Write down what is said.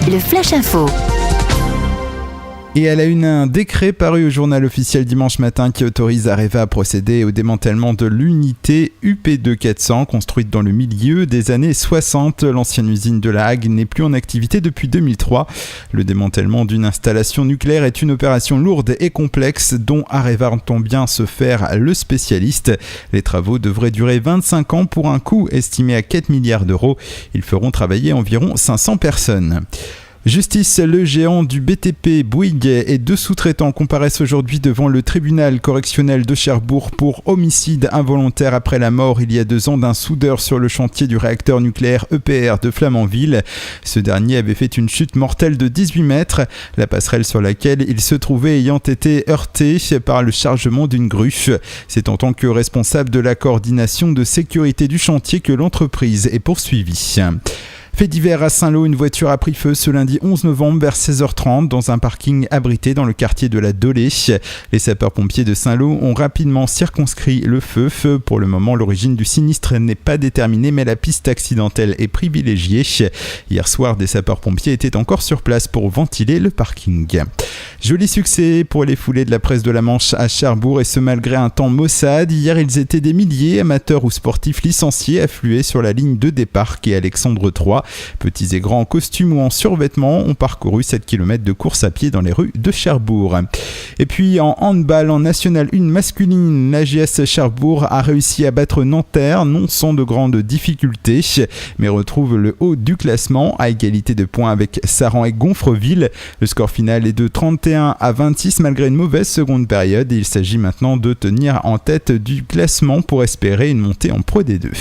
le Flash Info. Et à la une, un décret paru au journal officiel dimanche matin qui autorise Areva à procéder au démantèlement de l'unité UP2 400 construite dans le milieu des années 60. L'ancienne usine de La Hague n'est plus en activité depuis 2003. Le démantèlement d'une installation nucléaire est une opération lourde et complexe dont Areva entend bien se faire le spécialiste. Les travaux devraient durer 25 ans pour un coût estimé à 4 milliards d'euros. Ils feront travailler environ 500 personnes. Justice, le géant du BTP, Bouygues, et 2 sous-traitants comparaissent aujourd'hui devant le tribunal correctionnel de Cherbourg pour homicide involontaire après la mort il y a 2 ans d'un soudeur sur le chantier du réacteur nucléaire EPR de Flamanville. Ce dernier avait fait une chute mortelle de 18 mètres, la passerelle sur laquelle il se trouvait ayant été heurtée par le chargement d'une grue. C'est en tant que responsable de la coordination de sécurité du chantier que l'entreprise est poursuivie. Fait divers à Saint-Lô, une voiture a pris feu ce lundi 11 novembre vers 16h30 dans un parking abrité dans le quartier de la Dolée. Les sapeurs-pompiers de Saint-Lô ont rapidement circonscrit le feu. Pour le moment, l'origine du sinistre n'est pas déterminée, mais la piste accidentelle est privilégiée. Hier soir, des sapeurs-pompiers étaient encore sur place pour ventiler le parking. Joli succès pour les foulées de la presse de la Manche à Cherbourg, et ce malgré un temps maussade. Hier, ils étaient des milliers, amateurs ou sportifs licenciés, afflués sur la ligne de départ quai Alexandre III. Petits et grands en costume ou en survêtement ont parcouru 7 km de course à pied dans les rues de Cherbourg. Et puis en handball, en National 1 masculine, l'AGS Cherbourg a réussi à battre Nanterre, non sans de grandes difficultés, mais retrouve le haut du classement à égalité de points avec Saran et Gonfreville. Le score final est de 31-26 malgré une mauvaise seconde période, et il s'agit maintenant de tenir en tête du classement pour espérer une montée en Pro D2.